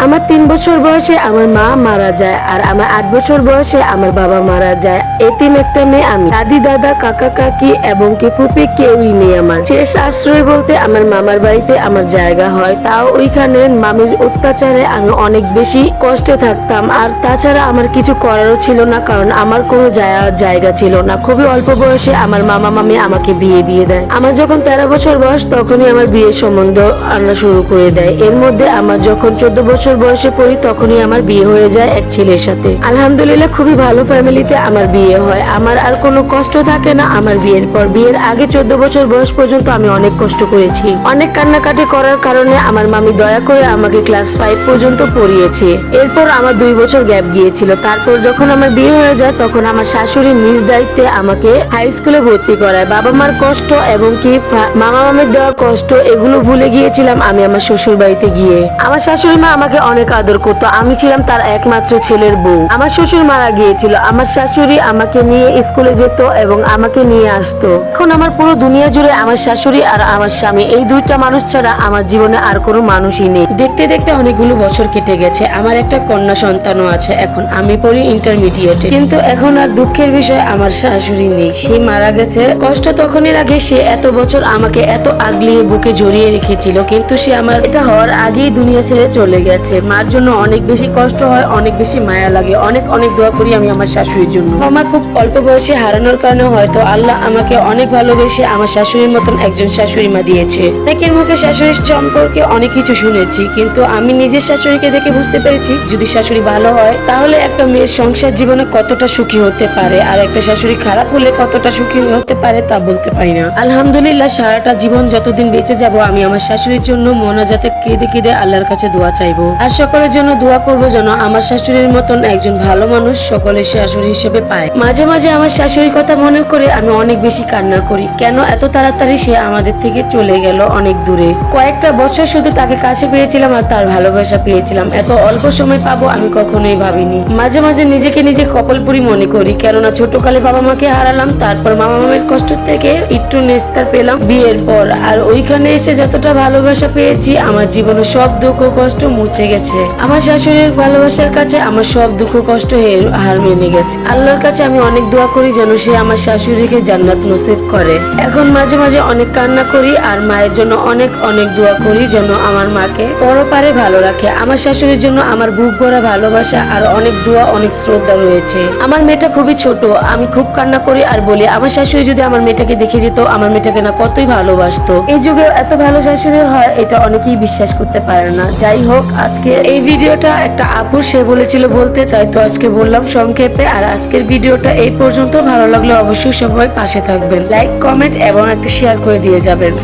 আমার 3 বছর বয়সে আমার মা মারা যায় আর আমার 8 বছর বয়সে আমার বাবা মারা যায়। এতিম একটা মেয়ে আমি। দাদি দাদা কাকা কাকি এবং কি ফুপি কেউই নেই আমার। শেষ আশ্রয় বলতে আমার মামার বাড়িতে আমার জায়গা হয়, তাও ওইখানে মামির অত্যাচারে আমি অনেক বেশি কষ্টে থাকতাম। আর তাছাড়া আমার কিছু করারও ছিল না, কারণ আমার কোনো জায়গা ছিল না। খুবই অল্প বয়সে আমার মামা মামি আমাকে বিয়ে দিয়ে দেয়। আমার যখন 13 বছর বয়স তখনই আমার বিয়ের সম্বন্ধ আনা শুরু করে দেয়। এর মধ্যে আমার যখন 14 বছর বয়সে পড়ি তখনই আমার বিয়ে হয়ে যায় এক ছেলের সাথে। আলহামদুলিল্লাহ খুবই ভালো ফ্যামিলিতে আমার বিয়ে হয়। আমার আর কোনো কষ্ট থাকে না আমার বিয়ের পর। বিয়ের আগে 14 বছর বয়স পর্যন্ত আমি অনেক কষ্ট করেছি। অনেক কান্নাকাটি করার কারণে আমার মামি দয়া করে আমাকে ক্লাস 5 পর্যন্ত পড়িয়েছে। এরপর আমার 2 বছর গ্যাপ গিয়েছিল। তারপর যখন আমার বিয়ে হয়ে যায় তখন আমার শাশুড়ি নিজ দায়িত্বে আমাকে হাই স্কুলে ভর্তি করায়। বাবা মার কষ্ট এবং কি মামা মামির দেওয়া কষ্ট এগুলো ভুলে গিয়েছিলাম আমি আমার শ্বশুর বাড়িতে গিয়ে। আমার শাশুড়ি মা আমাকে অনেক আদর করতো। আমি ছিলাম তার একমাত্র ছেলের বউ। আমার শ্বশুর মারা গিয়েছিল। আমার শাশুড়ি আমাকে নিয়ে স্কুলে যেত এবং আমাকে নিয়ে আসতো। এখন আমার পুরো দুনিয়া জুড়ে আমার শাশুড়ি আর আমার স্বামী, এই দুইটা মানুষ ছাড়া আমার জীবনে আর কোনো মানুষই নেই। দেখতে দেখতে অনেকগুলো বছর কেটে গেছে। আমার একটা কন্যা সন্তানও আছে। এখন আমি পড়ি ইন্টারমিডিয়েটে। কিন্তু এখন আর দুঃখের বিষয় আমার শাশুড়ি নেই, সে মারা গেছে। কষ্ট তখনই লাগে, সে এত বছর আমাকে এত আগলিয়ে বুকে জড়িয়ে রেখেছিল, কিন্তু সে আমার এটা হওয়ার আগেই দুনিয়া ছেড়ে চলে গেছে। মার জন্য অনেক বেশি কষ্ট হয়, অনেক বেশি মায়া লাগে। অনেক অনেক দোয়া করি আমি আমার শাশুড়ির জন্য। মামা খুব অল্প বয়সে হারানোর কারণে হয়তো আল্লাহ আমাকে অনেক ভালোবেসে আমার শাশুড়ির মতন একজন শাশুড়ি মা দিয়েছে। অনেকের মুখে শাশুড়ির সম্পর্কে অনেক কিছু শুনেছি, কিন্তু আমি নিজের শাশুড়িকে দেখে বুঝতে পেরেছি যদি শাশুড়ি ভালো হয় তাহলে একটা মেয়ের সংসার জীবনে কতটা সুখী হতে পারে, আর একটা শাশুড়ি খারাপ হলে কতটা সুখী হতে পারে তা বলতে পারি না। আলহামদুলিল্লাহ সারাটা জীবন যতদিন বেঁচে যাব আমি আমার শাশুড়ির জন্য মোনাজাতে কেঁদে কেঁদে আল্লাহর কাছে দোয়া চাইবো। আর সকলের জন্য দোয়া করবো যেন আমার শাশুড়ির মতন একজন ভালো মানুষ সকলের শাশুড়ি হিসেবে পায়। মাঝে মাঝে আমার শাশুড়ির কথা মনে করে আমি অনেক বেশি কান্না করি। কেন এত তাড়াতাড়ি সে আমাদের থেকে চলে গেল অনেক দূরে। কয়েকটা বছর শুধু তাকে কাছে পেয়েছিলাম আর তার ভালোবাসা পেয়েছিলাম। এত অল্প সময় পাবো আমি কখনোই ভাবিনি। মাঝে মাঝে নিজেকে নিজে কপালপুরি মনে করি, কেননা ছোটকালে বাবা মাকে হারালাম, তারপর মামা মামের কষ্ট থেকে একটু নিস্তার পেলাম বিয়ের পর। আর ওইখানে এসে যতটা ভালোবাসা পেয়েছি আমার জীবনে সব দুঃখ কষ্ট মুছে গেছে। আমার শাশুড়ির ভালোবাসার কাছে আমার সব দুঃখ কষ্ট হার মেনে গেছে। আল্লাহর কাছে আমি অনেক দোয়া করি যেন সে আমার শাশুড়িকে জান্নাত নসিব করে। এখন মাঝে মাঝে অনেক কান্না করি আর মায়ের জন্য অনেক অনেক দোয়া করি যেন আমার মাকে পরপারে ভালো রাখে। আমার শাশুড়ির জন্য আমার বুক ভরা ভালোবাসা আর অনেক দোয়া অনেক শ্রদ্ধা রয়েছে। আমার মেয়েটা খুবই ছোট, আমি খুব কান্না করি আর বলি আমার শাশুড়ি যদি আমার মেয়েটাকে দেখে যেত, আমার মেয়েটাকে না কতই ভালোবাসতো। এই যুগে এত ভালো শাশুড়ি হয় এটা অনেকেই বিশ্বাস করতে পারে না। যাই হোক, আজকে এই ভিডিওটা একটা আপু সে বলেছিল বলতে, তাই তো আজকে বললাম সংক্ষেপে। আর আজকের ভিডিওটা এই পর্যন্ত। ভালো লাগলে অবশ্যই সবাই পাশে থাকবেন, লাইক কমেন্ট এবং একটা শেয়ার করে দিয়ে যাবেন।